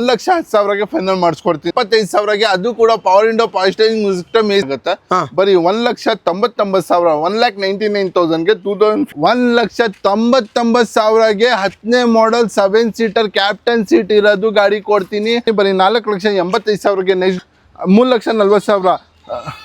1,10,000ಗೆ final ಮಾಡಿಸ್ಕೊಡ್ತೀನಿ. 25,000ಗೆ ಅದು ಕೂಡ power window power steering system ಆಗುತ್ತೆ. ಬರೀ 1,99,000 1,99,000ಗೆ 1,99,000ಗೆ 10ನೇ ಮಾಡೆಲ್ 7 ಸೀಟರ್ ಕ್ಯಾಪ್ಟನ್ ಸೀಟ್ ಇರೋದು ಗಾಡಿ ಕೊಡ್ತೀನಿ. ಬರೀ 4,85,000ಗೆ ನೆಕ್ಸ್ಟ್ 3,40,000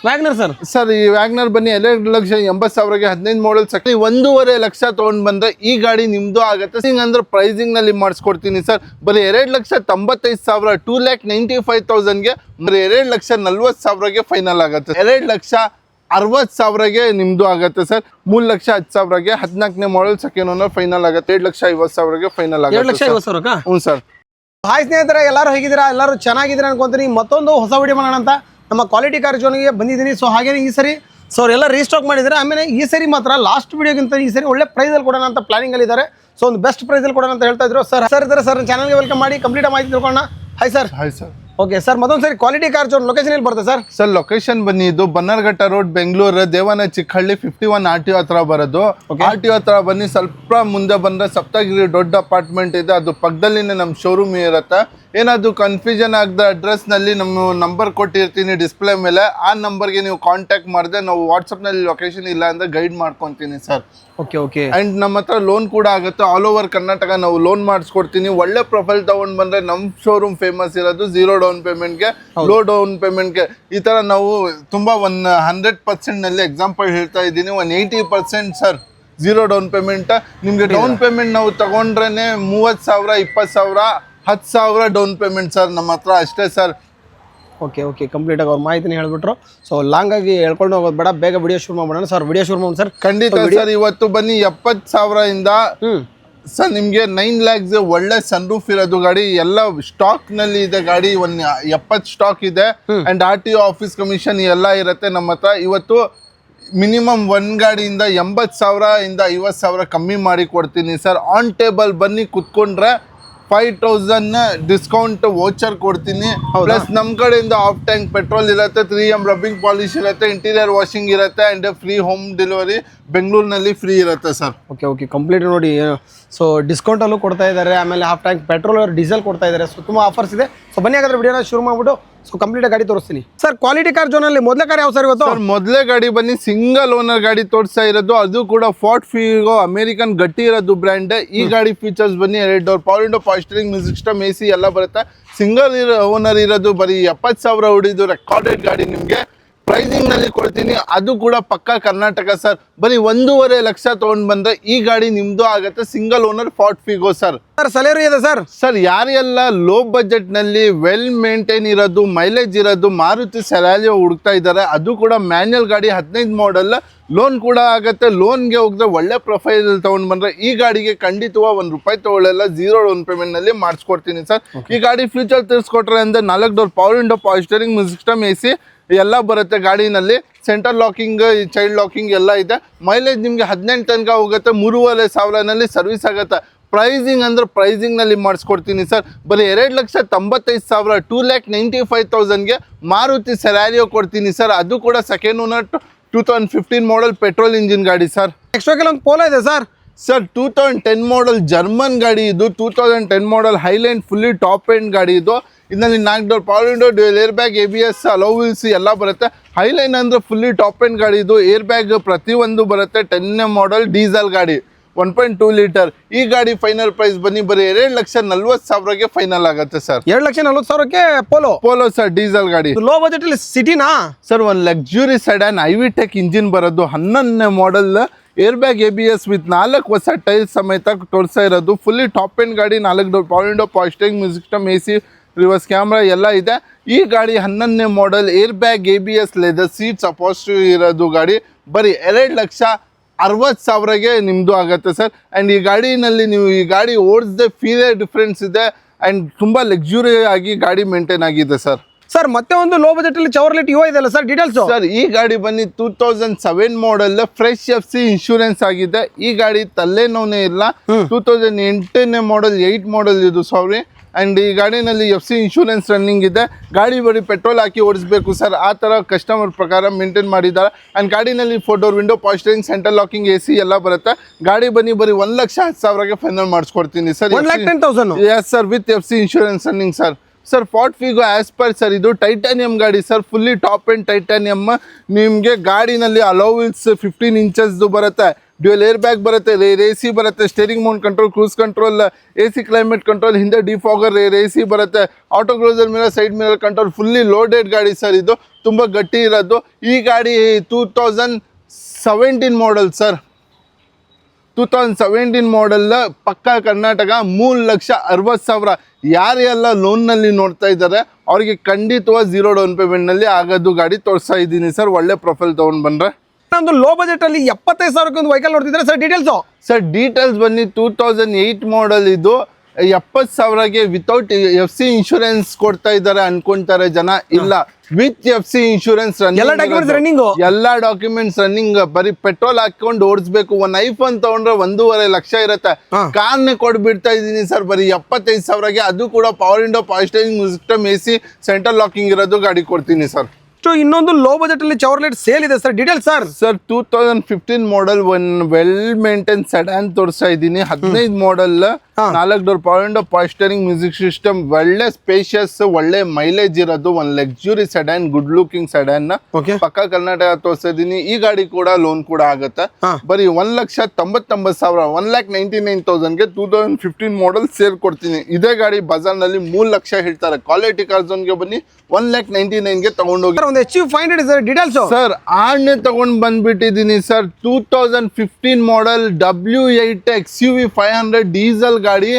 ವ್ಯಾಗ್ನರ್ ಸರ್ ಈ ವ್ಯಾಗ್ನರ್ ಬನ್ನಿ 2,80,000ಗೆ 15 ಮಾಡೆಲ್ 1.5 ಲಕ್ಷ ತಗೊಂಡ್ ಬಂದ್ರೆ ಈ ಗಾಡಿ ನಿಮ್ದು ಆಗುತ್ತೆ. ಅಂದ್ರೆ ಪ್ರೈಸಿಂಗ್ ನಲ್ಲಿ ಮಾಡಿಸ್ಕೊಡ್ತೀನಿ ಸರ್. ಬರೀ 2,95,000 2,95,000ಗೆ ಬರೀ 2,40,000ಗೆ ಫೈನಲ್ ಆಗುತ್ತೆ. 2,60,000ಗೆ ನಿಮ್ದು ಆಗುತ್ತೆ ಸರ್. 3,10,000ಗೆ 14ನೇ ಮಾಡೆಲ್ ಸೆಕೆಂಡ್ ಓನರ್ ಫೈನಲ್ ಆಗುತ್ತೆ. 2,50,000ಗೆ ಫೈನಲ್ ಆಗುತ್ತೆ. ಹ್ಞೂ ಸರ್. ಹಾಯ್ ಸ್ನೇಹಿತರೆ, ಎಲ್ಲರೂ ಹೇಗಿದ್ದೀರಾ? ಎಲ್ಲರೂ ಚೆನ್ನಾಗಿದ್ದೀರಾ ಅನ್ಕೊಂತೀನಿ. ಮತ್ತೊಂದು ಹೊಸ ವಿಡಿಯೋ ಮಾಡೋಣ ಅಂತ ನಮ್ಮ ಕ್ವಾಲಿಟಿ ಕಾರ್ ಜೋನ್ಗೆ ಬಂದಿದ್ದೀನಿ. ಸೊ ಹಾಗೇನೆ ಈ ಸರಿ ಎಲ್ಲ ರೀಸ್ಟಾಕ್ ಮಾಡಿದ್ದಾರೆ. ಆಮೇಲೆ ಈ ಸರಿ ಮಾತ್ರ ಲಾಸ್ಟ್ ವಿಡಿಯೋಗಿಂತ ಈ ಸರಿ ಒಳ್ಳೆ ಪ್ರೈಸಲ್ಲಿ ಕೊಡೋಣ ಅಂತ ಪ್ಲಾನಿಂಗ್ ಇದ್ದಾರೆ. ಸೊ ಒಂದು ಬೆಸ್ಟ್ ಪ್ರೈಸಲ್ಲಿ ಕೊಡೋಣ ಅಂತ ಹೇಳ್ತಾ ಇದ್ರು. ಸರ್ ಇದ್ದಾರೆ ಸರ್, ಚಾನಲ್ಗೆ ವೆಲ್ಕಮ್ ಮಾಡಿ ಕಂಪ್ಲೀಟ್ ಮಾಹಿತಿ ತಿಳ್ಕೊಳ್ಳೋಣ. Hi sir. ಓಕೆ ಸರ್, ಮತ್ತೊಂದು ಸರಿ ಕ್ವಾಲಿಟಿ ಕಾರ್ ಜೋನ್ ಲೊಕೇಶನ್ ಎಲ್ಲಿ ಬರುತ್ತೆ ಸರ್? ಸರ್ ಲೊಕೇಶನ್ ಬನ್ನಿ, ಇದು ಬನ್ನರ್ಘಟ್ಟ ರೋಡ್, ಬೆಂಗಳೂರು, ದೇವನ ಚಿಕ್ಕಹಳ್ಳಿ 51 RTO ಹತ್ರ ಬರೋದು. RTO ಹತ್ರ ಬನ್ನಿ, ಸ್ವಲ್ಪ ಮುಂದೆ ಬಂದ್ರೆ ಸಪ್ತಗಿರಿ ದೊಡ್ಡ ಅಪಾರ್ಟ್ಮೆಂಟ್ ಇದೆ, ಅದು ಪಕ್ಕದಲ್ಲಿನೇ ನಮ್ಮ ಶೋರೂಮ್ ಇರುತ್ತೆ. ಏನಾದ್ರು ಕನ್ಫ್ಯೂಷನ್ ಆಗದ ಅಡ್ರೆಸ್ ನಲ್ಲಿ ನಮ್ಮ ನಂಬರ್ ಕೊಟ್ಟಿರ್ತೀನಿ ಡಿಸ್ಪ್ಲೇ ಮೇಲೆ, ಆ ನಂಬರ್ಗೆ ನೀವು ಕಾಂಟ್ಯಾಕ್ಟ್ ಮಾಡಿದ್ರೆ ನಾವು ವಾಟ್ಸಪ್ ನಲ್ಲಿ ಲೊಕೇಶನ್ ಇಲ್ಲ ಅಂದ್ರೆ ಗೈಡ್ ಮಾಡ್ಕೊಂತೀನಿ ಸರ್. ಓಕೆ ಅಂಡ್ ನಮ್ಮ ಹತ್ರ ಲೋನ್ ಕೂಡ ಆಗುತ್ತೆ. ಆಲ್ ಓವರ್ ಕರ್ನಾಟಕ ನಾವು ಲೋನ್ ಮಾಡಿಸ್ಕೊಡ್ತೀನಿ. ಒಳ್ಳೆ ಪ್ರೊಫೈಲ್ ತಗೊಂಡ್ ಬಂದ್ರೆ ನಮ್ಮ ಶೋರೂಮ್ ಫೇಮಸ್ ಇರೋದು 0 ಡೌನ್ ಪೇಮೆಂಟ್ಗೆ, ಲೋ ಡೌನ್ ಪೇಮೆಂಟ್ಗೆ. ಈ ತರ ನಾವು ತುಂಬಾ 100% ನಲ್ಲಿ ಎಕ್ಸಾಂಪಲ್ ಹೇಳ್ತಾ ಇದ್ದೀನಿ. 80% ಸರ್ 0 ಡೌನ್ ಪೇಮೆಂಟ್. ನಿಮ್ಗೆ ಡೌನ್ ಪೇಮೆಂಟ್ ನಾವು ತಗೊಂಡ್ರೇನೆ 30,000 20,000 10,000 ಡೌನ್ ಪೇಮೆಂಟ್ ಸರ್ ನಮ್ಮ ಹತ್ರ ಅಷ್ಟೇ ಸರ್. ಓಕೆ ಕಂಪ್ಲೀಟ್ ಆಗಿ ಅವ್ರ ಮಾಹಿತಿನ ಹೇಳ್ಬಿಟ್ರು. ಸೊ ಲಾಂಗ್ ಆಗಿ ಹೇಳ್ಕೊಂಡು ಹೋಗೋದು ಬೇಡ, ಬೇಗ ವಿಡಿಯೋ ಶುರು ಮಾಡೋಣ ಸರ್. ವಿಡಿಯೋ ಶುರು ಮಾಡೋಣ ಸರ್. ಖಂಡಿತ ಸರ್. ಇವತ್ತು ಬನ್ನಿ 70,000 ಇಂದ ಸರ್ ನಿಮ್ಗೆ 9 lakhs ಒಳ್ಳೆ ಸನ್ರೂಫ್ ಇರೋದು ಗಾಡಿ ಎಲ್ಲ ಸ್ಟಾಕ್ ನಲ್ಲಿ ಇದೆ. ಗಾಡಿ 70 ಸ್ಟಾಕ್ ಇದೆ. ಅಂಡ್ RTO ಆಫೀಸ್ ಕಮಿಷನ್ ಎಲ್ಲ ಇರುತ್ತೆ ನಮ್ಮ ಹತ್ರ. ಇವತ್ತು ಮಿನಿಮಮ್ ಒಂದು ಗಾಡಿಯಿಂದ 80,000 ಇಂದ 50,000 ಕಮ್ಮಿ ಮಾಡಿ ಕೊಡ್ತೀನಿ ಸರ್. ಆನ್ ಟೇಬಲ್ ಬನ್ನಿ ಕುತ್ಕೊಂಡ್ರೆ 5,000 ಡಿಸ್ಕೌಂಟ್ ವೋಚರ್ ಕೊಡ್ತೀನಿ. ಪ್ಲಸ್ ನಮ್ಮ ಕಡೆಯಿಂದ ಆಫ್ ಟ್ಯಾಂಕ್ ಪೆಟ್ರೋಲ್ ಇರುತ್ತೆ, 3M ರಬ್ಬಿಂಗ್ ಪಾಲಿಶ್ ಇರುತ್ತೆ, ಇಂಟೀರಿಯರ್ ವಾಷಿಂಗ್ ಇರುತ್ತೆ, ಅಂಡ್ ಫ್ರೀ ಹೋಮ್ ಡೆಲಿವರಿ ಬೆಂಗಳೂರಿನಲ್ಲಿ ಫ್ರೀ ಇರುತ್ತೆ ಸರ್. ಓಕೆ ಕಂಪ್ಲೀಟ್ ನೋಡಿ. ಸೊ ಡಿಸ್ಕೌಂಟ್ ಅಲ್ಲೂ ಕೊಡ್ತಾ ಇದ್ದಾರೆ, ಆಮೇಲೆ ಹಾಫ್ ಟ್ಯಾಂಕ್ ಪೆಟ್ರೋಲ್ ಡೀಸೆಲ್ ಕೊಡ್ತಾ ಇದ್ದಾರೆ. ಸೊ ತುಂಬ ಆಫರ್ಸ್ ಇದೆ. ಸೊ ಬನ್ನಿ ಹಾಗಾದ್ರೆ ವಿಡಿಯೋನ ಶುರು ಮಾಡ್ಬಿಟ್ಟು ಸೊ ಕಂಪ್ಲೀಟ್ ಗಾಡಿ ತೋರಿಸ್ತೀನಿ ಸರ್. ಕ್ವಾಲಿಟಿ ಕಾರ್ ಜೋನ್ ಅಲ್ಲಿ ಮೊದಲೇ ಕಾರ್ ಯಾವ ಸರ್ ಇವತ್ತು? ಮೊದಲೇ ಗಾಡಿ ಬನ್ನಿ, ಸಿಂಗಲ್ ಓನರ್ ಗಾಡಿ ತೋರಿಸ್ತಾ ಇರೋದು, ಅದು ಕೂಡ ಫೋರ್ಡ್ ಫಿಗೋ ಅಮೆರಿಕನ್ ಗಟ್ಟಿ ಇರೋದು ಬ್ರ್ಯಾಂಡ್. ಈ ಗಾಡಿ ಫೀಚರ್ಸ್ ಬನ್ನಿ, 2 door power window power steering music system AC ಎಲ್ಲ ಬರುತ್ತೆ. ಸಿಂಗಲ್ ಓನರ್ ಇರೋದು, ಬರೀ 70,000 ಹೊಡಿದು ರೆಕಾರ್ಡೆಡ್ ಗಾಡಿ ನಿಮಗೆ ಪ್ರೈಸಿಂಗ್ ನಲ್ಲಿ ಕೊಡ್ತೀನಿ. ಅದು ಕೂಡ ಪಕ್ಕಾ ಕರ್ನಾಟಕ ಸರ್. ಬರೀ 1.5 ಲಕ್ಷ ತಗೊಂಡ್ ಬಂದ್ರೆ ಈ ಗಾಡಿ ನಿಮ್ದು ಆಗುತ್ತೆ. Single owner Ford Figo sir. Celerio ಇದೆ ಸರ್. ಯಾರೆಲ್ಲ ಲೋ ಬಜೆಟ್ ನಲ್ಲಿ ವೆಲ್ ಮೇಂಟೈನ್ ಇರೋದು, ಮೈಲೇಜ್ ಇರೋದು ಮಾರುತಿ ಸೆಲಾರಿಯೋ ಹುಡುಕ್ತಾ ಇದ್ದಾರೆ, ಅದು ಕೂಡ ಮ್ಯಾನ್ಯಲ್ ಗಾಡಿ 15 ಮಾಡೆಲ್, ಲೋನ್ ಕೂಡ ಆಗುತ್ತೆ. ಲೋನ್ಗೆ ಹೋಗಿದ್ರೆ ಒಳ್ಳೆ ಪ್ರೊಫೈಲ್ ತಗೊಂಡ್ ಬಂದ್ರೆ ಈ ಗಾಡಿಗೆ ಖಂಡಿತವಾಗಿ ₹1 ತಗೊಳ್ಳಲ್ಲ, 0 ಡೌನ್ ಪೇಮೆಂಟ್ ನಲ್ಲಿ ಮಾಡಿಸ್ಕೊಡ್ತೀನಿ ಸರ್. ಈ ಗಾಡಿ ಫ್ಯೂಚರ್ ತಿಳಿಸ್ಕೊಟ್ರೆ ಅಂದ್ರೆ 4 door power window power steering music system AC ಎಲ್ಲ ಬರುತ್ತೆ ಗಾಡಿನಲ್ಲಿ. ಸೆಂಟರ್ ಲಾಕಿಂಗ್, ಚೈಲ್ಡ್ ಲಾಕಿಂಗ್ ಎಲ್ಲ ಇದೆ. ಮೈಲೇಜ್ ನಿಮಗೆ 18 ತನಕ ಹೋಗುತ್ತೆ. 3,500 ಸರ್ವಿಸ್ ಆಗುತ್ತೆ. ಪ್ರೈಸಿಂಗ್ ಅಂದ್ರೆ ಪ್ರೈಸಿಂಗ್ ನಲ್ಲಿ ಮಾಡಿಸ್ಕೊಡ್ತೀನಿ ಸರ್. ಬರೀ 2,95,000 2,95,000ಗೆ ಮಾರುತಿ ಸೆಲಾರಿಯೋ ಕೊಡ್ತೀನಿ ಸರ್. ಅದು ಕೂಡ second owner 2015 model petrol engine ಗಾಡಿ ಸರ್. ಎಕ್ಸ್ಟ್ರಾ ಕೆಲವೊಂದು ಪೋಲೋ ಇದೆ ಸರ್. 2010 ಮಾಡೆಲ್ ಜರ್ಮನ್ ಗಾಡಿ ಇದು. 2010 model Highline fully top end ಗಾಡಿ ಇದು. ಇದರಲ್ಲಿ 4 door power window, dual air bag, ABS, alloy wheels ಎಲ್ಲ ಬರುತ್ತೆ. ಹೈಲೈನ್ ಅಂದ್ರೆ ಫುಲ್ಲಿ ಟಾಪ್ ಎಂಡ್ ಗಾಡಿ ಇದು. ಏರ್ ಬ್ಯಾಗ್ ಪ್ರತಿಯೊಂದು ಬರುತ್ತೆ. 10ನೇ ಮಾಡೆಲ್ ಡೀಸೆಲ್ ಗಾಡಿ, 1.2 ಲೀಟರ್. ಈ ಗಾಡಿ ಫೈನಲ್ ಪ್ರೈಸ್ ಬನ್ನಿ, ಬರೀ 2,40,000ಗೆ ಫೈನಲ್ ಆಗುತ್ತೆ ಸರ್. 2,40,000ಕ್ಕೆ ಪೋಲೋ ಸರ್ ಡೀಸೆಲ್ ಗಾಡಿ. ಲೋ ಬಜೆಟ್ ಅಲ್ಲಿ ಸಿಟಿನಾ ಸರ್? ಒಂದು ಲಕ್ಸುರಿ ಸೆಡಾನ್ ಐವಿಟೆಕ್ ಇಂಜಿನ್ ಬರೋದು, 11ನೇ model, air bag, ABS with 4 ಹೊಸ ಟೈರ್ ಸಮೇತ ತೋರಿಸ್ತಾ ಇರೋದು. ಫುಲ್ಲಿ ಟಾಪ್ ಎಂಡ್ ಗಾಡಿ, 4 door power window power steering music system AC reverse camera ಎಲ್ಲ ಇದೆ. ಈ ಗಾಡಿ 11ನೇ model, air bag, ABS, leather seats upholstery ಇರೋದು ಗಾಡಿ. ಬರೀ 2,60,000ಗೆ ನಿಮ್ದು ಆಗುತ್ತೆ ಸರ್. ಅಂಡ್ ಈ ಗಾಡಿನಲ್ಲಿ ನೀವು ಈ ಗಾಡಿ ಓಡಿಸದೆ ಫೀಲೇ ಡಿಫ್ರೆನ್ಸ್ ಇದೆ. ಅಂಡ್ ತುಂಬಾ ಲಕ್ಸುರಿ ಆಗಿ ಗಾಡಿ ಮೇಂಟೈನ್ ಆಗಿದೆ ಸರ್. ಸರ್ ಮತ್ತೆ ಒಂದು ಲೋ ಬಜೆಟ್ ಅಲ್ಲಿ ಚವರ್ಲೆಟ್ ಯುವ ಇದೆಲ್ಲ ಸರ್, ಡೀಟೇಲ್ಸ್ ಸರ್. ಈ ಗಾಡಿ ಬನ್ನಿ 2007 ಮಾಡೆಲ್, ಫ್ರೆಶ್ FC ಇನ್ಶೂರೆನ್ಸ್ ಆಗಿದೆ. ಈ ಗಾಡಿ ತಲೆನೋನೇ ಇಲ್ಲ. 2008ನೇ ಮಾಡೆಲ್, 8 ಮಾಡೆಲ್ ಇದು, ಸಾರಿ. ಅಂಡ್ ಈ ಗಾಡಿನಲ್ಲಿ FC ಇನ್ಶೂರೆನ್ಸ್ ರನ್ನಿಂಗ್ ಇದೆ. ಗಾಡಿ ಬರೀ ಪೆಟ್ರೋಲ್ ಹಾಕಿ ಓಡಿಸ್ಬೇಕು ಸರ್, ಆ ಥರ ಕಸ್ಟಮರ್ ಪ್ರಕಾರ ಮೇಂಟೈನ್ ಮಾಡಿದ್ದಾರೆ. ಆ್ಯಂಡ್ ಗಾಡಿನಲ್ಲಿ 4 door window power steering, centre locking AC ಎಲ್ಲ ಬರುತ್ತೆ. ಗಾಡಿ ಬನ್ನಿ, ಬರೀ 1,10,000ಗೆ ಫೈನಲ್ ಮಾಡಿಸ್ಕೊಡ್ತೀನಿ sir. 1,10,000? Yes sir, with FC insurance running sir. Sir Ford Figo as per sir ಇದು ಟೈಟಾನಿಯಂ ಗಾಡಿ sir, fully top end titanium. ನಿಮಗೆ ಗಾಡಿನಲ್ಲಿ ಅಲೋ ವೀಲ್ಸ್ 15 ಇಂಚಸ್ದು ಬರುತ್ತೆ, ಡ್ಯೂಯಲ್ ಏರ್ ಬ್ಯಾಗ್ ಬರುತ್ತೆ, ರೇರ್ AC ಬರುತ್ತೆ, steering mount control, cruise control, AC climate control, ಹಿಂದೆ defogger, rare AC ಬರುತ್ತೆ, auto closer mirror, side mirror control, fully loaded ಗಾಡಿ sir. ಇದು ತುಂಬ ಗಟ್ಟಿ ಇರೋದು. ಈ ಗಾಡಿ 2017 ಮಾಡಲ್ ಸರ್, 2017 ಮಾಡಲ್, ಪಕ್ಕಾ ಕರ್ನಾಟಕ, 3,60,000. ಯಾರೆಲ್ಲ ಲೋನ್ನಲ್ಲಿ ನೋಡ್ತಾ ಇದ್ದಾರೆ ಅವರಿಗೆ ಖಂಡಿತವಾಗಿ 0 ಡೌನ್ ಪೇಮೆಂಟ್ನಲ್ಲಿ ಆಗೋದು ಗಾಡಿ ತೋರಿಸ್ತಾ ಇದ್ದೀನಿ ಸರ್. ಒಳ್ಳೆ ಪ್ರೊಫೈಲ್ ತೊಗೊಂಡು ಬಂದರೆ ಒಂದು ಲೋ ಬಜೆಟಲ್ಲಿ 75,000ಕ್ಕೆ ಒಂದು ವೆಹಿಕಲ್ ನೋಡ್ತಿದ್ರೆ ಸರ್, ಡೀಟೇಲ್ಸು ಸರ್. ಡೀಟೇಲ್ಸ್ ಬನ್ನಿ, 2008 ಮಾಡಲ್ ಇದು. 70,000ಗೆ ವಿತೌಟ್ FC ಇನ್ಶೂರೆನ್ಸ್ ಕೊಡ್ತಾ ಇದ್ದಾರೆ ಅನ್ಕೊಂತಾರೆ ಜನ. ಇಲ್ಲ, ವಿತ್ FC ಇನ್ಶೂರೆನ್ಸ್ ಎಲ್ಲ ಡಾಕ್ಯುಮೆಂಟ್ಸ್ ರನ್ನಿಂಗ್. ಬರೀ ಪೆಟ್ರೋಲ್ ಹಾಕೊಂಡು ಓಡಿಸ್ಬೇಕು. ಒಂದು ಐಫೋನ್ ತಗೊಂಡ್ರೆ 1.5 ಲಕ್ಷ ಇರುತ್ತೆ. ಕಾರ್ನೇ ಕೊಡ್ಬಿಡ್ತಾ ಇದ್ದೀನಿ ಸರ್ ಬರೀ 75,000ಗೆ. ಅದು ಕೂಡ power window, power steering system, AC, central locking ಇರೋದು ಗಾಡಿ ಕೊಡ್ತೀನಿ ಸರ್. ಇನ್ನೊಂದು ಲೋ ಬಜೆಟ್ ಅಲ್ಲಿ ಚವರ್ಲೆಟ್ ಸೇಲ್ ಇದೆ ಸರ್, ಡೀಟೇಲ್ ಸರ್. ಸರ್ 2015 ಮಾಡಲ್, ಒನ್ ವೆಲ್ ಮೇಂಟೈನ್ ಸೆಡಾನ್ ತೋರಿಸ್ತಾ ಇದ್ದೀನಿ. 15 ಮಾಡಲ್, 4 door, power window, power steering, music system, ಒಳ್ಳೆ ಸ್ಪೇಷಿಯಸ್, ಒಳ್ಳೆ ಮೈಲೇಜ್ ಇರೋದು, ಒಂದು luxury sedan, good looking sedan, ಪಕ್ಕ ಕರ್ನಾಟಕ ತೋರಿಸ್ತಾ ಇದ್ದೀನಿ. ಈ ಗಾಡಿ ಕೂಡ ಲೋನ್ ಕೂಡ ಆಗುತ್ತೆ. ಬರೀ 1,99,000, 1,99,000ಗೆ 2015 ಮಾಡಲ್ ಸೇಲ್ ಕೊಡ್ತೀನಿ. ಇದೇ ಗಾಡಿ ಬಜಾರ್ ನಲ್ಲಿ 3 ಲಕ್ಷ ಹೇಳ್ತಾರೆ. ಕ್ವಾಲಿಟಿ ಕಾರ್ ಝೋನ್ಗೆ ಬನ್ನಿ, 1,99,000ಗೆ ತಗೊಂಡೋಗಿ. ಒಂದು ಡೀಟೇಲ್ಸ್ ಸರ್ ಆಡ್ನೆ ತಗೊಂಡ್ ಬಂದ್ಬಿಟ್ಟಿದ್ದೀನಿ ಸರ್. 2015 ಮಾಡಲ್ W8 XUV 500 ಡೀಸೆಲ್ ಗಾಡಿ.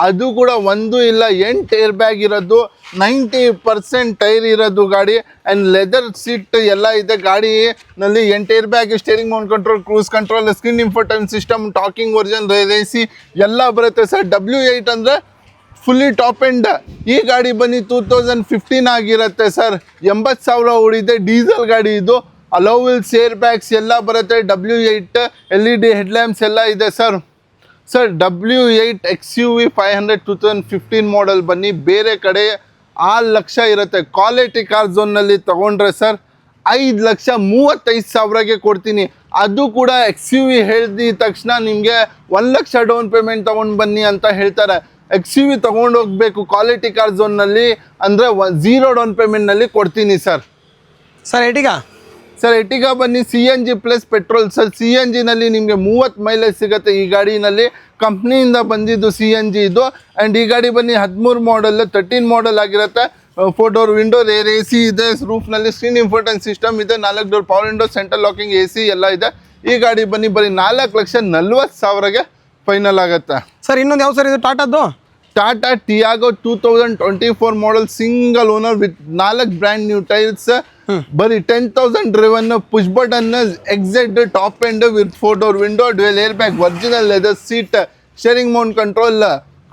ಅದು ಕೂಡ 1 ಇಲ್ಲ 8 ಏರ್ ಬ್ಯಾಗ್ ಇರೋದು, 90% ಟೈರ್ ಇರೋದು ಗಾಡಿ, ಅಂಡ್ ಲೆದರ್ ಸೀಟ್ ಎಲ್ಲ ಇದೆ ಗಾಡಿನಲ್ಲಿ. 8 air bag, steering mount control, cruise control, screen infotainment system, talking version, rear AC ಎಲ್ಲ ಬರುತ್ತೆ ಸರ್. W8 ಅಂದರೆ ಫುಲ್ಲಿ ಟಾಪ್ ಎಂಡ್. ಈ ಗಾಡಿ ಬನ್ನಿ 2015 ಆಗಿರುತ್ತೆ ಸರ್. 80,000 ಓಡಿದೆ, ಡೀಸೆಲ್ ಗಾಡಿ ಇದು. ಅಲೋ ವೀಲ್ಸ್, ಏರ್ ಬ್ಯಾಗ್ಸ್ ಎಲ್ಲ ಬರುತ್ತೆ. W8 LED ಹೆಡ್ಲ್ಯಾಂಪ್ಸ್ ಎಲ್ಲ ಇದೆ ಸರ್. ಸರ್ W8 XUV 500 2015 ಮಾಡಲ್ ಬನ್ನಿ. ಬೇರೆ ಕಡೆ 6 ಲಕ್ಷ ಇರುತ್ತೆ. ಕ್ವಾಲಿಟಿ ಕಾರ್ ಝೋನ್ನಲ್ಲಿ ತೊಗೊಂಡ್ರೆ ಸರ್ 5,35,000ಗೆ ಕೊಡ್ತೀನಿ. ಅದು ಕೂಡ XUV ಹೇಳಿದ ತಕ್ಷಣ ನಿಮಗೆ 1 ಲಕ್ಷ ಡೌನ್ ಪೇಮೆಂಟ್ ತೊಗೊಂಡು ಬನ್ನಿ ಅಂತ ಹೇಳ್ತಾರೆ. XUV ತೊಗೊಂಡೋಗ್ಬೇಕು ಕ್ವಾಲಿಟಿ ಕಾರ್ ಝೋನ್ನಲ್ಲಿ ಅಂದರೆ 0 ಡೌನ್ ಪೇಮೆಂಟ್ನಲ್ಲಿ ಕೊಡ್ತೀನಿ ಸರ್. ಎಟಿಗಾ ಬನ್ನಿ, CNG ಪ್ಲಸ್ ಪೆಟ್ರೋಲ್ ಸರ್. CNGನಲ್ಲಿ ನಿಮಗೆ 30 ಮೈಲೇಜ್ ಸಿಗುತ್ತೆ. ಈ ಗಾಡಿನಲ್ಲಿ ಕಂಪ್ನಿಯಿಂದ ಬಂದಿದ್ದು CNG ಇದು. ಆ್ಯಂಡ್ ಈ ಗಾಡಿ ಬನ್ನಿ 13 ಮಾಡಲ್, 13 ಮಾಡಲ್ ಆಗಿರುತ್ತೆ. 4 ಡೋರ್ ವಿಂಡೋ, ರೇರ್ AC ಇದೆ, ರೂಫ್ನಲ್ಲಿ ಸ್ಕ್ರೀನ್ ಇನ್ಫೋಟೈನ್ ಸಿಸ್ಟಮ್ ಇದೆ, 4 door power window, central locking, AC ಎಲ್ಲ ಇದೆ. ಈ ಗಾಡಿ ಬನ್ನಿ ಬರೀ 4,40,000ಗೆ ಫೈನಲ್ ಆಗುತ್ತೆ ಸರ್. ಇನ್ನೊಂದು ಯಾವ ಸರ್ ಇದು ಟಾಟಾದ್ದು? Tata Tiago 2024 model, single owner with 4 brand new tyres. ಬರೀ 10,000 driven, push button, XZ top end with 4 door window, dual air bag, original leather seat, steering mount control,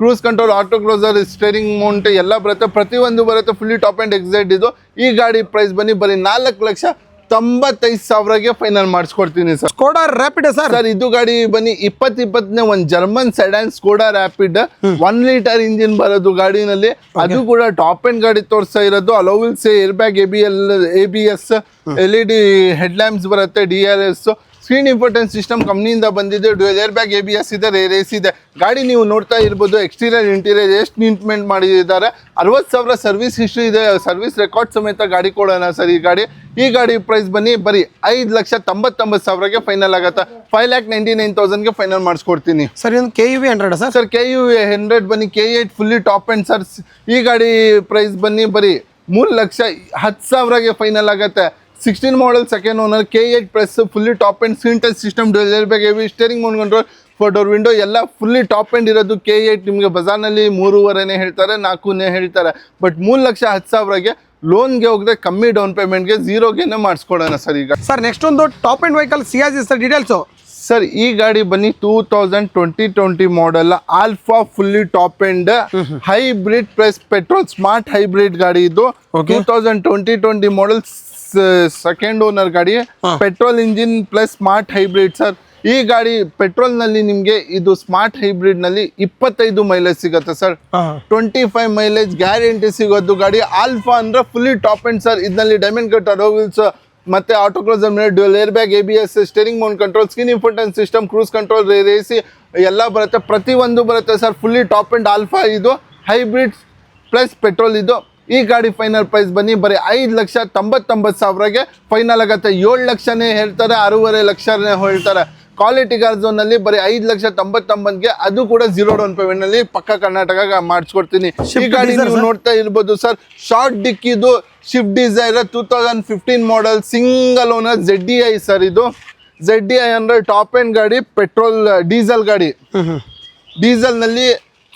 cruise control, auto closer, steering mount ಎಲ್ಲ ಬರುತ್ತೆ. ಪ್ರತಿಯೊಂದು ಬರುತ್ತೆ. Fully top end ಎಕ್ಸೆಡ್ ಇದು. ಈ ಗಾಡಿ price ಬನ್ನಿ ಬರೀ 4,95,000ಗೆ ಫೈನಲ್ ಮಾಡಿಸ್ಕೊಡ್ತೀನಿ ಸರ್. Skoda Rapid sir. ಇದು ಗಾಡಿ ಬನ್ನಿ 2020ನೇ ಒಂದು German sedan Skoda Rapid, 1 litre engine ಬರೋದು ಗಾಡಿನಲ್ಲಿ. ಅದು ಕೂಡ ಟಾಪ್ ಎಂಡ್ ಗಾಡಿ ತೋರಿಸ್ತಾ ಇರೋದು. Alloy wheels, air bag, ABS, LED headlamps ಬರುತ್ತೆ, DRS, ಸ್ಕ್ರೀನ್ ಇನ್ಫೋಟೈನ್ ಸಿಸ್ಟಮ್ ಕಂಪ್ನಿಯಿಂದ ಬಂದಿದೆ. ಡ್ಯುಯಲ್ ಏರ್ ಬ್ಯಾಗ್, ABS ಇದೆ, ರೇರ್ AC ಇದೆ. ಗಾಡಿ ನೀವು ನೋಡ್ತಾ ಇರ್ಬೋದು. ಎಕ್ಸ್ಟೀರಿಯರ್ ಇಂಟೀರಿಯರ್ ಎಷ್ಟು ನೀಟ್ಮೆಂಟ್ ಮಾಡಿದ್ದಾರೆ. 60,000 ಸರ್ವಿಸ್ ಹಿಸ್ಟ್ರಿ ಇದೆ. ಸರ್ವಿಸ್ ರೆಕಾರ್ಡ್ ಸಮೇತ ಗಾಡಿ ಕೊಡೋಣ ಸರ್. ಈ ಗಾಡಿ ಪ್ರೈಸ್ ಬನ್ನಿ ಬರೀ 5,99,000ಗೆ ಫೈನಲ್ ಆಗುತ್ತೆ. 5,99,000ಗೆ ಫೈನಲ್ ಮಾಡಿಸ್ಕೊಡ್ತೀನಿ ಸರ್. ಇದೊಂದು KUV 100 ಸರ್. ಸರ್ KUV 100 ಬನ್ನಿ, K8 fully top end sir. ಈ ಗಾಡಿ ಪ್ರೈಸ್ ಬನ್ನಿ ಬರೀ 3,10,000ಗೆ ಫೈನಲ್ ಆಗುತ್ತೆ. 16 model, second owner, K8 plus, fully top end, screen touch system, dual air bag, ABS, steering mount control, 4 door window ಎಲ್ಲ fully top end ಇರೋದು. K8 ನಿಮಗೆ ಬಜಾರ್ನಲ್ಲಿ 3.5 ಹೇಳ್ತಾರೆ, 4 ಹೇಳ್ತಾರೆ. ಬಟ್ 3,10,000ಗೆ ಲೋನ್ಗೆ ಹೋಗದೆ ಕಮ್ಮಿ ಡೌನ್ ಪೇಮೆಂಟ್ಗೆ 0ಗೆ ಮಾಡಿಸ್ಕೊಡೋಣ ಸರ್. ಈಗ ಸರ್ ನೆಕ್ಸ್ಟ್ ಒಂದು top end vehicle Ciaz sir, details sir. ಈ ಗಾಡಿ ಬನ್ನಿ 2020 model, Alpha fully top end hybrid plus petrol smart hybrid ಗಾಡಿ ಇದು. 2020 ಮಾಡಲ್, ಸೆಕೆಂಡ್ ಓನರ್ ಗಾಡಿ, petrol engine plus smart hybrid sir. ಈ ಗಾಡಿ ಪೆಟ್ರೋಲ್ ನಲ್ಲಿ ನಿಮಗೆ ಇದು ಸ್ಮಾರ್ಟ್ ಹೈಬ್ರಿಡ್ ನಲ್ಲಿ 25 ಮೈಲೇಜ್ ಸಿಗುತ್ತೆ ಸರ್. 25 ಮೈಲೇಜ್ ಗ್ಯಾರಂಟಿ ಸಿಗೋದು ಗಾಡಿ. ಆಲ್ಫಾ ಅಂದ್ರೆ ಫುಲ್ಲಿ ಟಾಪ್ ಎಂಡ್ ಸರ್. ಇದರಲ್ಲಿ ಡೈಮಂಡ್ ಕಟ್ ಅಲೋ ವೀಲ್ಸ್, ಮತ್ತೆ auto closer mirror, dual air bag, ABS, steering mount control, screen infotainment system, cruise control, rear AC ಎಲ್ಲ ಬರುತ್ತೆ. ಪ್ರತಿಯೊಂದು ಬರುತ್ತೆ sir. Fully top end Alpha ಇದು. Hybrid plus petrol ಇದು. ಈ ಗಾಡಿ ಫೈನಲ್ ಪ್ರೈಸ್ ಬನ್ನಿ ಬರೀ 5,99,000ಗೆ ಫೈನಲ್ ಆಗುತ್ತೆ. 7 ಲಕ್ಷನೇ ಹೇಳ್ತಾರೆ, 6.5 ಲಕ್ಷನೇ ಹೇಳ್ತಾರೆ. ಕ್ವಾಲಿಟಿ ಕಾರ್ ಝೋನಲ್ಲಿ ಬರೀ 5,99,000ಗೆ, ಅದು ಕೂಡ 0 ಡೌನ್ ಪೇಮೆಂಟ್ ನಲ್ಲಿ ಪಕ್ಕ ಕರ್ನಾಟಕ ಮಾಡಿಸ್ಕೊಡ್ತೀನಿ. ಈ ಗಾಡಿ ನೀವು ನೋಡ್ತಾ ಇರ್ಬೋದು ಸರ್, ಶಾರ್ಟ್ ಡಿಕ್ಕಿದು Swift Dzire 2015 model single owner ZDI sir. ಇದು ZDI ಅಂದ್ರೆ ಟಾಪ್ ಎಂಡ್ ಗಾಡಿ, ಪೆಟ್ರೋಲ್ ಡೀಸೆಲ್ ಗಾಡಿ. ಡೀಸೆಲ್ ನಲ್ಲಿ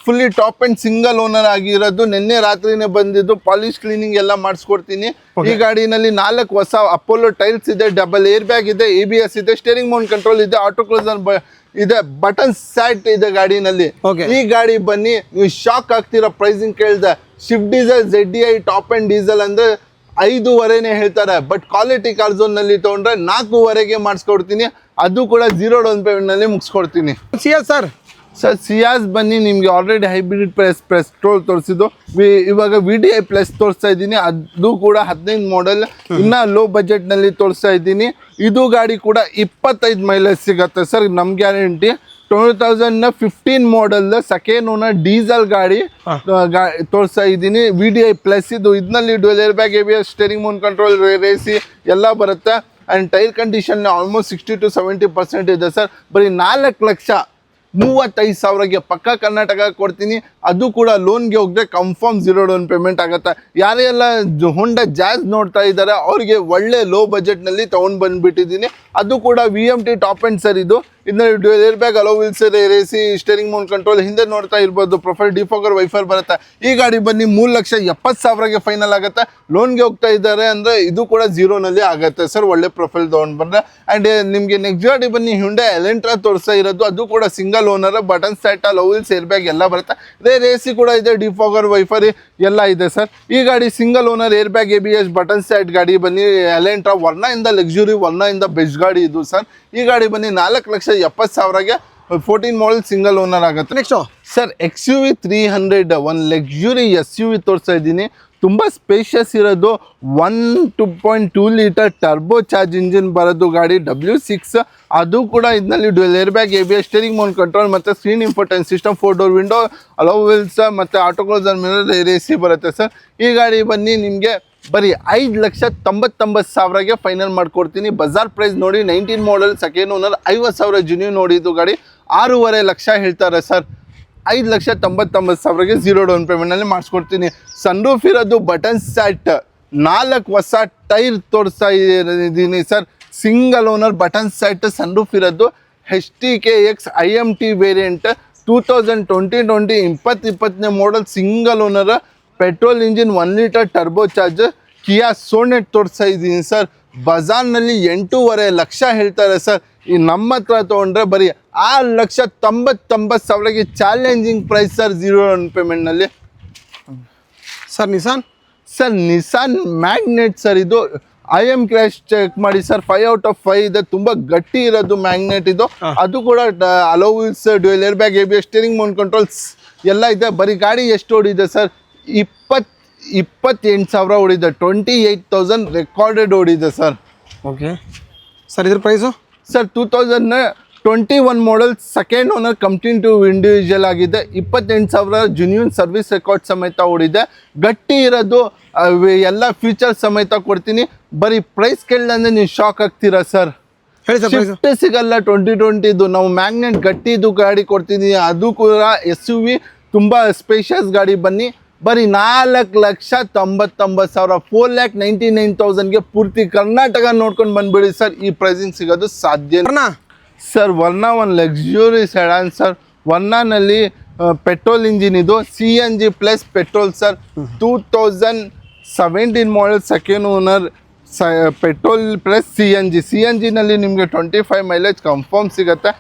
fully top end single owner ಆಗಿರೋದು. ನಿನ್ನೆ ರಾತ್ರಿನೇ ಬಂದಿದ್ದು, ಪಾಲಿಶ್ ಕ್ಲೀನಿಂಗ್ ಎಲ್ಲ ಮಾಡಿಸ್ಕೊಡ್ತೀನಿ. ಈ ಗಾಡಿನಲ್ಲಿ 4 ಹೊಸ ಅಪೋಲೋ ಟೈಲ್ಸ್ ಇದೆ, ಡಬಲ್ ಏರ್ ಬ್ಯಾಗ್ ಇದೆ, ABS ಇದೆ, ಸ್ಟೇರಿಂಗ್ ಮೌಂಟ್ ಕಂಟ್ರೋಲ್ ಇದೆ, ಆಟೋ ಕ್ಲೋಸರ್ ಇದೆ, ಬಟನ್ ಸ್ಯಾಟ್ ಇದೆ ಗಾಡಿನಲ್ಲಿ. ಈ ಗಾಡಿ ಬನ್ನಿ, ನೀವು ಶಾಕ್ ಆಗ್ತಿರೋ ಪ್ರೈಸಿಂಗ್ ಕೇಳಿದೆ. Shift diesel ZDI top and diesel ಅಂದ್ರೆ 5.5 ಹೇಳ್ತಾರೆ, ಬಟ್ ಕ್ವಾಲಿಟಿ ಕಾರ್ ಝೋನ್ ನಲ್ಲಿ ತಗೊಂಡ್ರೆ 4.5ಗೆ ಮಾಡಿಸ್ಕೊಡ್ತೀನಿ. ಅದು ಕೂಡ 0 ಡೌನ್ ಪೇಮೆಂಟ್ ನಲ್ಲಿ ಮುಗಿಸ್ಕೊಡ್ತೀನಿ. ಸರ್ ಸಿಯಾಸ್ ಬನ್ನಿ, ನಿಮಗೆ ಆಲ್ರೆಡಿ ಹೈಬ್ರಿಡ್ ಪೆಟ್ರೋಲ್ ತೋರಿಸಿದ್ದು, ಇವಾಗ VDI ಪ್ಲಸ್ ತೋರಿಸ್ತಾ ಇದ್ದೀನಿ. ಅದು ಕೂಡ 15 ಮಾಡೆಲ್, ಇನ್ನು ಲೋ ಬಜೆಟ್ನಲ್ಲಿ ತೋರಿಸ್ತಾ ಇದ್ದೀನಿ. ಇದು ಗಾಡಿ ಕೂಡ 25 ಮೈಲೇಜ್ ಸಿಗುತ್ತೆ ಸರ್, ನಮ್ಮ guarantee. 2015 model second owner diesel ಗಾಡಿ ತೋರಿಸ್ತಾ ಇದ್ದೀನಿ. VDI ಪ್ಲಸ್ ಇದು. ಇದರಲ್ಲಿ dual air bag, ABS, steering mount control, AC ಎಲ್ಲ ಬರುತ್ತೆ. And tyre condition almost 60 to 70% ಇದೆ ಸರ್. ಬರೀ 4,35,000ಗೆ ಪಕ್ಕ ಕರ್ನಾಟಕ ಕೊಡ್ತೀನಿ. ಅದು ಕೂಡ ಲೋನ್ಗೆ ಹೋಗದೆ ಕನ್ಫರ್ಮ್ 0 ಡೌನ್ ಪೇಮೆಂಟ್ ಆಗುತ್ತೆ. ಯಾರೆಲ್ಲ ಹೊಂಡಾ ಜಾಜ್ ನೋಡ್ತಾ ಇದ್ದಾರೆ ಅವ್ರಿಗೆ ಒಳ್ಳೆ ಲೋ ಬಜೆಟ್ನಲ್ಲಿ ತೊಗೊಂಡು ಬಂದುಬಿಟ್ಟಿದ್ದೀನಿ. ಅದು ಕೂಡ VMT ಟಾಪ್ ಎಂಡ್ ಸರ್. ಇದು ಇದರಲ್ಲಿ dual air bag, hello wheels, AC, steering mount control, ಹಿಂದೆ ನೋಡ್ತಾ ಇರ್ಬೋದು, ಪ್ರೊಫೈಲ್ ಡಿಫಾಗರ್ ವೈಫರ್ ಬರುತ್ತೆ. ಈ ಗಾಡಿ ಬನ್ನಿ 3,70,000ಗೆ ಫೈನಲ್ ಆಗುತ್ತೆ. ಲೋನ್ಗೆ ಹೋಗ್ತಾ ಇದ್ದಾರೆ ಅಂದರೆ ಇದು ಕೂಡ 0ನಲ್ಲಿ ಆಗುತ್ತೆ ಸರ್, ಒಳ್ಳೆ ಪ್ರೊಫೈಲ್ ತೊಗೊಂಡು ಬಂದರೆ. ಆ್ಯಂಡ್ ನಿಮಗೆ ನೆಕ್ಸ್ಟ್ ಗಾಡಿ ಬನ್ನಿ Hyundai Elantra ತೋರಿಸ್ತಾ ಇರೋದು. ಅದು ಕೂಡ single owner, button start, hello wheels, air bag ಎಲ್ಲ ಬರುತ್ತೆ. AC ಕೂಡ ಇದೆ, ಡಿಫಾಗರ್ ವೈಫರ್ ಎಲ್ಲ ಇದೆ ಸರ್. ಈ ಗಾಡಿ single owner, air bag, ABS, button start ಗಾಡಿ ಬನ್ನಿ Elantra. ವರ್ನಾ ಇಂದ ಲಕ್ಸುರಿ, ವರ್ನಾ ಇಂದ ಬೆಸ್ಟ್ ಗಾಡಿ ಇದು ಸರ್. ಈ ಗಾಡಿ ಬನ್ನಿ 4,70,000ಗೆ 14 ಮಾಡೆಲ್ ಸಿಂಗಲ್ ಓನರ್ ಆಗುತ್ತೆ. ನೆಕ್ಸ್ಟ್ ಸರ್ XUV 300 ಒಂದು ಲಕ್ಸುರಿ SUV ತೋರಿಸ್ತಾ ಇದ್ದೀನಿ. ತುಂಬ ಸ್ಪೇಷಿಯಸ್ ಇರೋದು. 2.2 ಲೀಟರ್ ಟರ್ಬೋ ಚಾರ್ಜ್ ಇಂಜಿನ್ ಬರೋದು ಗಾಡಿ, W6. ಅದು ಕೂಡ ಇದರಲ್ಲಿ dual air bag, ABS, steering mount control ಮತ್ತು screen infotainment system, 4 door window, alloy wheels ಮತ್ತು ಆಟೋ ಕ್ಲೋಸರ್ ಮಿರರ್, AC ಬರುತ್ತೆ ಸರ್. ಈ ಗಾಡಿ ಬನ್ನಿ ನಿಮಗೆ ಬರೀ 5,99,000ಗೆ ಫೈನಲ್ ಮಾಡಿಕೊಡ್ತೀನಿ. ಬಜಾರ್ ಪ್ರೈಸ್ ನೋಡಿ 19 ಮಾಡೆಲ್ ಸೆಕೆಂಡ್ ಓನರ್ 50,000 ಜುನ್ಯೂ ನೋಡಿ. ಇದು ಗಾಡಿ 6.5 ಲಕ್ಷ ಹೇಳ್ತಾರೆ ಸರ್. 5,99,000ಗೆ 0 ಡೌನ್ ಪೇಮೆಂಟ್ನಲ್ಲಿ ಮಾಡಿಸ್ಕೊಡ್ತೀನಿ. ಸನ್ರೂಫ್ ಇರೋದು, ಬಟನ್ ಸ್ಯಾಟ್, 4 ಹೊಸ ಟೈರ್ ತೋರಿಸ್ತಾ ಇದ್ದೀನಿ sir. Single owner, button sat, sunroof ಇರೋದು. HTKX IMT variant 2020 2020 model single owner, petrol engine, 1 litre turbo charge, ಕಿಯಾ ಸೋನೆಟ್ ತೋರಿಸ್ತಾ ಇದ್ದೀನಿ ಸರ್. ಬಜಾರ್ನಲ್ಲಿ 8.5 ಲಕ್ಷ ಹೇಳ್ತಾರೆ ಸರ್. ಈ ನಮ್ಮ ಹತ್ರ ತೊಗೊಂಡ್ರೆ ಬರೀ 6,99,000ಗೆ ಚಾಲೆಂಜಿಂಗ್ ಪ್ರೈಸ್ ಸರ್, 0 ಡೌನ್ ಪೇಮೆಂಟ್ನಲ್ಲಿ. Sir Nissan Magnite sir. ಇದು IM ಕ್ರ್ಯಾಶ್ ಚೆಕ್ ಮಾಡಿ ಸರ್, 5 out of 5 ಇದೆ. ತುಂಬ ಗಟ್ಟಿ ಇರೋದು ಮ್ಯಾಗ್ನೆಟ್ ಇದು. ಅದು ಕೂಡ hello wheels, dual air bag, ABS, steering Mount controls ಎಲ್ಲ ಇದೆ. ಬರೀ ಗಾಡಿ ಎಷ್ಟು ಓಡಿದೆ ಸರ್? 28,000 ಓಡಿದೆ. 28,000 ರೆಕಾರ್ಡೆಡ್ ಓಡಿದೆ ಸರ್. ಓಕೆ ಸರ್, ಇದ್ರ price sir 2021 model second owner, company to individual ಆಗಿದೆ. 28,000 ಜೆನ್ಯೂನ್ ಸರ್ವಿಸ್ ರೆಕಾರ್ಡ್ ಸಮೇತ ಓಡಿದೆ. ಗಟ್ಟಿ ಇರೋದು, ಎಲ್ಲ ಫೀಚರ್ಸ್ ಸಮೇತ ಕೊಡ್ತೀನಿ. ಬರೀ ಪ್ರೈಸ್ ಕೇಳಿದ್ರೆ ನೀವು ಶಾಕ್ ಆಗ್ತೀರಾ ಸರ್. ಹೇಳಿ ಸರ್. ಶಿಫ್ಟ್ ಸಿಗಲ್ಲ 2020 ನಾವು ಮ್ಯಾಗ್ನೆಟ್ ಗಟ್ಟಿದು ಗಾಡಿ ಕೊಡ್ತೀನಿ. ಅದು ಕೂಡ SUV, ತುಂಬ ಸ್ಪೇಷಿಯಸ್ ಗಾಡಿ. ಬನ್ನಿ ಬರೀ 4,99,000, 4,99,000ಗೆ ಪೂರ್ತಿ ಕರ್ನಾಟಕ ನೋಡ್ಕೊಂಡು ಬಂದ್ಬಿಡಿ ಸರ್. ಈ ಪ್ರೈಸಿಂಗ್ ಸಿಗೋದು ಸಾಧ್ಯ ಸರ್. ವರ್ನಾ ಒಂದು ಲಕ್ಸುರಿ ಸೆಡಾನ್ ಸರ್. ವರ್ನಾನಲ್ಲಿ ಪೆಟ್ರೋಲ್ ಇಂಜಿನ್ ಇದು, CNG plus petrol sir. 2017 model second owner, petrol plus CNG ನಲ್ಲಿ ನಿಮಗೆ 25 ಮೈಲೇಜ್ ಕನ್ಫರ್ಮ್ ಸಿಗುತ್ತೆ.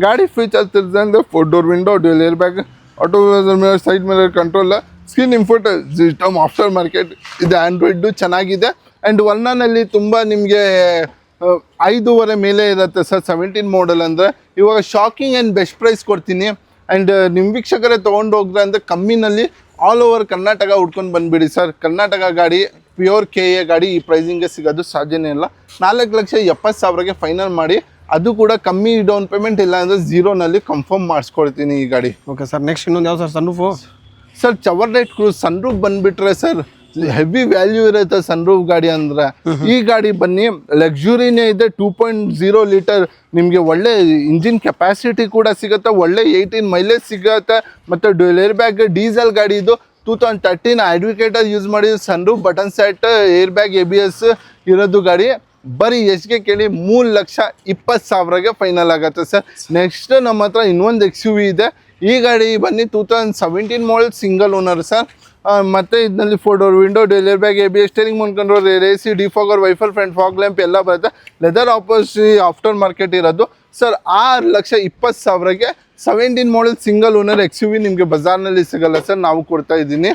ಗಾಡಿ ಫೀಚರ್ಸ್ ಇರ್ತಂದ್ರೆ 4 door window, dual air bag, auto mirror, side mirror control, screen infotainment system, after market ಇದೆ, Android ಚೆನ್ನಾಗಿದೆ. And ವರ್ನಾನಲ್ಲಿ ತುಂಬ ನಿಮಗೆ 5.5 ಮೇಲೆ ಇರುತ್ತೆ ಸರ್. 17 ಮಾಡೆಲ್ ಅಂದರೆ ಇವಾಗ ಶಾಕಿಂಗ್ ಆ್ಯಂಡ್ ಬೆಸ್ಟ್ ಪ್ರೈಸ್ ಕೊಡ್ತೀನಿ. ಆ್ಯಂಡ್ ನಿಮ್ಮ ವೀಕ್ಷಕರೇ ತೊಗೊಂಡು ಹೋಗ್ರೆ ಅಂದರೆ ಕಮ್ಮಿನಲ್ಲಿ ಆಲ್ ಓವರ್ ಕರ್ನಾಟಕ ಹುಡ್ಕೊಂಡು ಬಂದುಬಿಡಿ ಸರ್. ಕರ್ನಾಟಕ ಗಾಡಿ, ಪ್ಯೂರ್ KA ಗಾಡಿ ಈ ಪ್ರೈಸಿಂಗ್ಗೆ ಸಿಗೋದು ಸಾಧ್ಯನೇ ಇಲ್ಲ. 4,70,000ಗೆ ಫೈನಲ್ ಮಾಡಿ. ಅದು ಕೂಡ ಕಮ್ಮಿ ಡೌನ್ ಪೇಮೆಂಟ್ ಇಲ್ಲ ಅಂದರೆ 0ನಲ್ಲಿ ಕನ್ಫರ್ಮ್ ಮಾಡಿಸ್ಕೊಡ್ತೀನಿ ಈ ಗಾಡಿ. Okay sir. ನೆಕ್ಸ್ಟ್ ಇನ್ನೊಂದು ಯಾವ sir? Sunroof sir ಚವರ್ಲೈಟ್ cruise sunroof ಬಂದ್ಬಿಟ್ರೆ ಸರ್ ಹೆವಿ ವ್ಯಾಲ್ಯೂ ಇರುತ್ತೆ ಸನ್ರೂಫ್ ಗಾಡಿ ಅಂದ್ರೆ. ಈ ಗಾಡಿ ಬನ್ನಿ ಲಕ್ಸುರಿನೇ ಇದೆ, 2.0 ಲೀಟರ್, ನಿಮಗೆ ಒಳ್ಳೆ ಇಂಜಿನ್ ಕೆಪಾಸಿಟಿ ಕೂಡ ಸಿಗುತ್ತೆ, ಒಳ್ಳೆ 18 ಮೈಲೇಜ್ ಸಿಗುತ್ತೆ, ಮತ್ತು ಡ್ಯುಯಲ್ ಏರ್ ಬ್ಯಾಗ್ ಡೀಸೆಲ್ ಗಾಡಿ ಇದು. 2013 ಅಡ್ವೊಕೇಟರ್ ಯೂಸ್ ಮಾಡಿದ sunroof button set air bag ABS ಇರೋದು ಗಾಡಿ. ಬರೀ ಎಷ್ಟಿಗೆ ಕೇಳಿ 3,20,000ಗೆ ಫೈನಲ್ ಆಗುತ್ತೆ ಸರ್. ನೆಕ್ಸ್ಟ್ ನಮ್ಮ ಹತ್ರ ಇನ್ನೊಂದು XUV ಇದೆ. ಈ ಗಾಡಿ ಬನ್ನಿ 2017 ಮಾಡೆಲ್ ಸಿಂಗಲ್ ಓನರ್ ಸರ್. ಮತ್ತು ಇದರಲ್ಲಿ 4 door window, dual air bag ABS, steering mount control, AC, defogger, wiper, front fog lamp ಎಲ್ಲ ಬರುತ್ತೆ. ಲೆದರ್ ಆಫ್ಟರ್ ಮಾರ್ಕೆಟ್ ಇರೋದು ಸರ್. 6,20,000ಗೆ 17 ಮಾಡೆಲ್ ಸಿಂಗಲ್ ಓನರ್ XUV ನಿಮಗೆ ಬಜಾರ್ನಲ್ಲಿ ಸಿಗಲ್ಲ ಸರ್, ನಾವು ಕೊಡ್ತಾ ಇದ್ದೀನಿ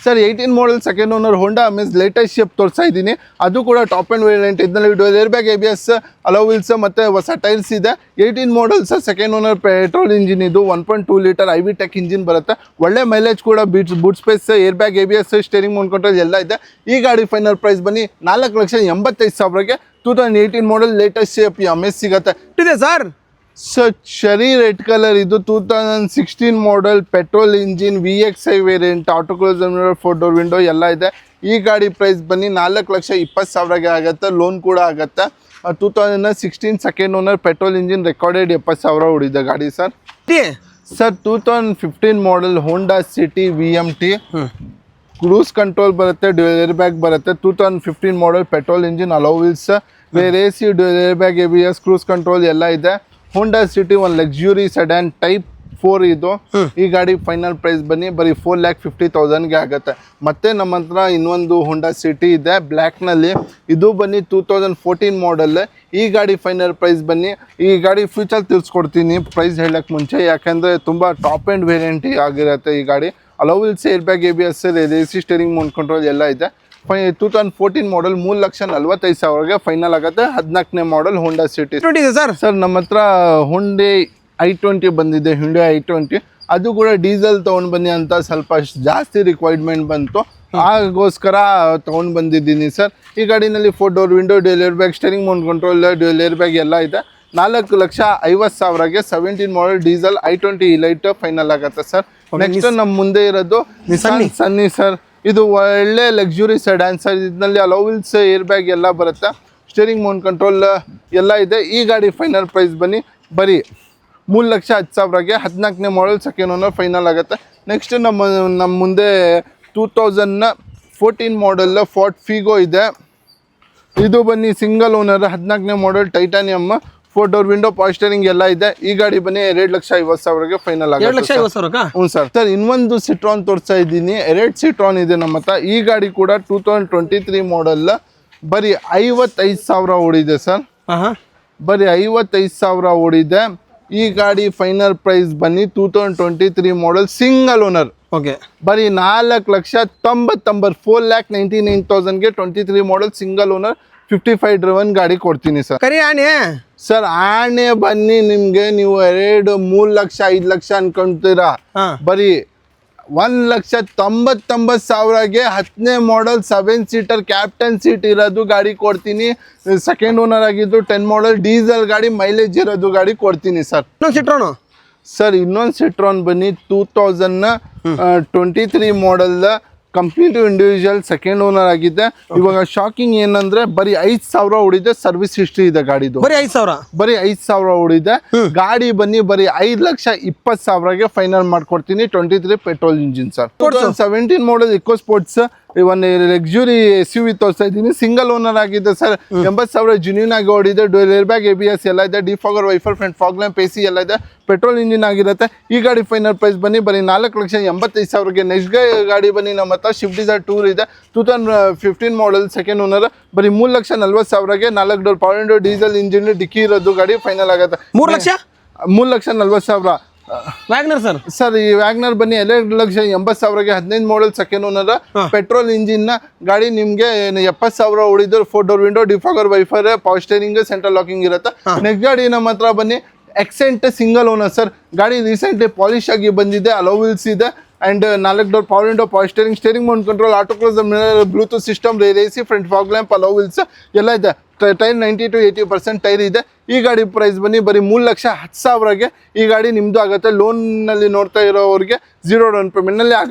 sir. 18 model second owner Honda Amaze latest shape ತೋರಿಸ್ತಾ ಇದ್ದೀನಿ. ಅದು ಕೂಡ ಟಾಪ್ ಆ್ಯಂಡ್ ವೇರಿಯಂಟ್. ಇದರಲ್ಲಿ dual air bag ABS, alloy wheels ಮತ್ತು ಹೊಸ ಟೈರ್ಸ್ ಇದೆ. 18 model sir, second owner, petrol engine ಇದು. 1.2 ಲೀಟರ್ IV ಟೆಕ್ ಇಂಜಿನ್ ಬರುತ್ತೆ. ಒಳ್ಳೆ ಮೈಲೇಜ್ ಕೂಡ, boot space, air bag ABS, steering mount control ಎಲ್ಲ ಇದೆ. ಈ ಗಾಡಿ ಫೈನಲ್ ಪ್ರೈಸ್ ಬನ್ನಿ 4,85,000ಗೆ 2018 ಮಾಡೆಲ್ ಲೇಟೆಸ್ಟ್ ಶೇಪ್ ಅಮೇಜ್ ಸಿಗುತ್ತೆ. ಇದೆ ಸರ್. ಸರ್ ಶರಿ ರೆಡ್ ಕಲರ್ ಇದು 2016 model petrol engine VXI variant, auto close, 4 door window ಎಲ್ಲ ಇದೆ. ಈ ಗಾಡಿ ಪ್ರೈಸ್ ಬನ್ನಿ 4,20,000ಗೆ ಆಗುತ್ತೆ, ಲೋನ್ ಕೂಡ ಆಗುತ್ತೆ. 2016 second owner, petrol engine, recorded 70,000 ಹೊಡಿದೆ ಗಾಡಿ sir. Sir 2015 model Honda city VMT, cruise control ಬರುತ್ತೆ, ಡ್ಯುಯಲ್ ಏರ್ ಬ್ಯಾಗ್ ಬರುತ್ತೆ. 2015 model petrol engine, hello wheels, AC, dual air bag ABS, cruise control ಎಲ್ಲ ಇದೆ. ಹೋಂಡಾ ಸಿಟಿ ಒಂದು luxury sedan type 4 ಇದು. ಈ ಗಾಡಿ final price ಬನ್ನಿ ಬರೀ 4,50,000ಗೆ ಆಗುತ್ತೆ. ಮತ್ತೆ ನಮ್ಮ ಹತ್ರ ಇನ್ನೊಂದು ಹೋಂಡಾ ಸಿಟಿ ಇದೆ ಬ್ಲ್ಯಾಕ್ನಲ್ಲಿ. ಇದು ಬನ್ನಿ 2014 ಮಾಡೆಲ್. ಈ ಗಾಡಿ ಫೈನಲ್ ಪ್ರೈಸ್ ಬನ್ನಿ, ಈ ಗಾಡಿ ಫ್ಯೂಚರ್ ತಿಳಿಸ್ಕೊಡ್ತೀನಿ ಪ್ರೈಸ್ ಹೇಳಕ್ಕೆ ಮುಂಚೆ, ಯಾಕಂದರೆ ತುಂಬ ಟಾಪ್ ಆ್ಯಂಡ್ ವೇರಿಯಂಟ್ ಆಗಿರುತ್ತೆ ಈ ಗಾಡಿ. Alloy wheels, air bag ABS, AC, steering mount control ಎಲ್ಲ ಇದೆ. 2014 ಮಾಡೆಲ್ 3,45,000ಗೆ ಫೈನಲ್ ಆಗುತ್ತೆ. 14ನೇ model Honda City sir. Sir ನಮ್ಮ ಹತ್ರ ಹುಂಡೈ i20 ಬಂದಿದೆ, ಹುಂಡೈ i20. ಅದು ಕೂಡ ಡೀಸೆಲ್ ತೊಗೊಂಡು ಬನ್ನಿ ಅಂತ ಸ್ವಲ್ಪ ಜಾಸ್ತಿ ರಿಕ್ವೈರ್ಮೆಂಟ್ ಬಂತು, ಆಗೋಸ್ಕರ ತೊಗೊಂಡು ಬಂದಿದ್ದೀನಿ ಸರ್. ಈ ಗಾಡಿನಲ್ಲಿ 4 door window, dual air bag, steering mount control, dual air bag ಎಲ್ಲ ಇದೆ. 4,50,000ಗೆ 17 model diesel i20 light final ಆಗುತ್ತೆ ಸರ್. ನೆಕ್ಸ್ಟ್ ನಮ್ಮ ಮುಂದೆ ಇರೋದು ಸನ್ನಿ ಸರ್. ಇದು ಒಳ್ಳೆ ಲಕ್ಸುರಿ ಸೆಡಾನ್ ಸರ್. ಇದರಲ್ಲಿ ಅಲೋ ವೀಲ್ಸ್, ಏರ್ ಬ್ಯಾಗ್ ಎಲ್ಲ ಬರುತ್ತೆ, ಸ್ಟೇರಿಂಗ್ ಮೌಂಟ್ ಕಂಟ್ರೋಲ್ ಎಲ್ಲ ಇದೆ. ಈ ಗಾಡಿ ಫೈನಲ್ ಪ್ರೈಸ್ ಬನ್ನಿ ಬರೀ 3,10,000ಗೆ 14ನೇ ಮಾಡೆಲ್ ಸೆಕೆಂಡ್ ಓನರ್ ಫೈನಲ್ ಆಗುತ್ತೆ. ನೆಕ್ಸ್ಟ್ ನಮ್ಮ ಮುಂದೆ 2014 ಮಾಡೆಲ್ ಫೋರ್ಡ್ ಫಿಗೋ ಇದೆ. ಇದು ಬನ್ನಿ ಸಿಂಗಲ್ ಓನರ್, 14ನೇ model titanium, 4 door window, power steering ಎಲ್ಲ ಇದೆ. ಈ ಗಾಡಿ ಬನ್ನಿ 2,50,000ಗೆ ಫೈನಲ್ ಆಗುತ್ತೆ. 2,50,000? ಹ್ಞೂ ಸರ್. ಸರ್ ಇನ್ನೊಂದು ಸಿಟ್ರಾನ್ ತೋರಿಸ್ತಾ ಇದ್ದೀನಿ, 2 ಸಿಟ್ರಾನ್ ಇದೆ ನಮ್ಮ ಹತ್ರ. ಈ ಗಾಡಿ ಕೂಡ 2023 ಮಾಡೆಲ್, ಬರೀ 55,000 ಓಡಿದೆ ಸರ್. ಬರೀ 55,000 ಓಡಿದೆ. ಈ ಗಾಡಿ ಫೈನಲ್ ಪ್ರೈಸ್ ಬನ್ನಿ 2023 ಮಾಡೆಲ್ ಸಿಂಗಲ್ ಓನರ್, ಓಕೆ, ಬರೀ 4,99,000 4,99,000ಗೆ 23 ಮಾಡೆಲ್ ಸಿಂಗಲ್ ಓನರ್ 55 ಡ್ರೈವನ್ ಗಾಡಿ ಕೊಡ್ತೀನಿ ಸರ್. ಕರಿ ಆನೆ ಸರ್. ಆನೆ ಬನ್ನಿ ನಿಮ್ಗೆ ನೀವು 3 ಲಕ್ಷ 5 ಲಕ್ಷ ಅನ್ಕೊಂತೀರಾ, ಬರೀ 1,99,000ಗೆ 10ನೇ ಮಾಡೆಲ್ 7 ಸೀಟರ್ ಕ್ಯಾಪ್ಟನ್ ಸೀಟ್ ಇರೋದು ಗಾಡಿ ಕೊಡ್ತೀನಿ. ಸೆಕೆಂಡ್ ಓನರ್ ಆಗಿದ್ದು 10 ಮಾಡೆಲ್ ಡೀಸೆಲ್ ಗಾಡಿ, ಮೈಲೇಜ್ ಇರೋದು ಗಾಡಿ ಕೊಡ್ತೀನಿ ಸರ್. ಸಿಟ್ರೋನು ಸರ್ ಇನ್ನೊಂದು ಸಿಟ್ರಾನ್ ಬನ್ನಿ 2023 model, company to individual, second owner ಆಗಿದೆ. ಇವಾಗ ಶಾಕಿಂಗ್ ಏನಂದ್ರೆ ಬರೀ 5,000 ಓಡಿದೆ, ಸರ್ವಿಸ್ ಹಿಸ್ಟ್ರಿ ಇದೆ ಗಾಡಿದು. ಬರೀ 5,000? ಬರೀ 5,000 ಓಡಿದೆ. ಗಾಡಿ ಬನ್ನಿ ಬರೀ 5,20,000ಗೆ ಫೈನಲ್ ಮಾಡ್ಕೊಡ್ತೀನಿ. 23 petrol engine sir. 2017 model eco sports, ಒಂದು ಲಕ್ಸುರಿ SUV ತೋರಿಸ್ತಾ ಇದ್ದೀನಿ. ಸಿಂಗಲ್ ಓನರ್ ಆಗಿದೆ ಸರ್. 80,000 ಜೆನ್ಯೂನ್ ಆಗಿ ಓಡಿದೆ. ಡ್ಯುಯಲ್ ಏರ್ ಬ್ಯಾಗ್ ABS ಎಲ್ಲ ಇದೆ, defogger, wiper, front fog lamp, AC ಎಲ್ಲ ಇದೆ. ಪೆಟ್ರೋಲ್ ಇಂಜಿನ್ ಆಗಿರುತ್ತೆ. ಈ ಗಾಡಿ ಫೈನಲ್ ಪ್ರೈಸ್ ಬನ್ನಿ ಬರೀ 4,85,000ಗೆ. ನೆಕ್ಸ್ಟ್ ಗಾಡಿ ಬನ್ನಿ ನಮ್ಮ ಹತ್ರ ಶಿಫ್ಟ್ ಡಿಸೈರ್ ಟೂರ್ ಇದೆ, 2015 ಮಾಡೆಲ್ ಸೆಕೆಂಡ್ ಓನರ್, ಬರೀ 3,40,000ಗೆ 4 door power window diesel engine ಡಿಕ್ಕಿ ಇರೋದು ಗಾಡಿ ಫೈನಲ್ ಆಗುತ್ತೆ. 3,40,000 ವ್ಯಾಗ್ನರ್ ಸರ್. ಸರ್ ಈ ವ್ಯಾಗ್ನರ್ ಬನ್ನಿ 2,80,000ಗೆ 15 model second owner, petrol engine ಗಾಡಿ. ನಿಮ್ಗೆ 70,000 ಓಡಿದ್ರು, 4 door window, defogger, wiper, power steering, central locking ಇರುತ್ತೆ. ನೆಕ್ಸ್ಟ್ ಗಾಡಿ ನಮ್ಮ ಹತ್ರ ಬನ್ನಿ ಎಕ್ಸೆಂಟ್ ಸಿಂಗಲ್ ಓನರ್ ಸರ್. ಗಾಡಿ ರೀಸೆಂಟ್ಲಿ ಪಾಲಿಶ್ ಆಗಿ ಬಂದಿದೆ, ಅಲೋ ವೀಲ್ಸ್ ಇದೆ, and 4 door power window, power steering, steering mount control, auto close, Bluetooth system, AC, front fog lamp, hello wheels ಎಲ್ಲ ಇದೆ. ಟೈರ್ 90 to 80% ಟೈರ್ ಇದೆ. ಈ ಗಾಡಿ ಪ್ರೈಸ್ ಬನ್ನಿ ಬರೀ 3,10,000ಗೆ. ಈ ಗಾಡಿ ನಿಮ್ಮದು ಆಗುತ್ತೆ. ಲೋನ್ನಲ್ಲಿ ನೋಡ್ತಾ ಇರೋರಿಗೆ 0 ಡೌನ್ ಪೇಮೆಂಟ್ನಲ್ಲಿ ಆಗುತ್ತೆ.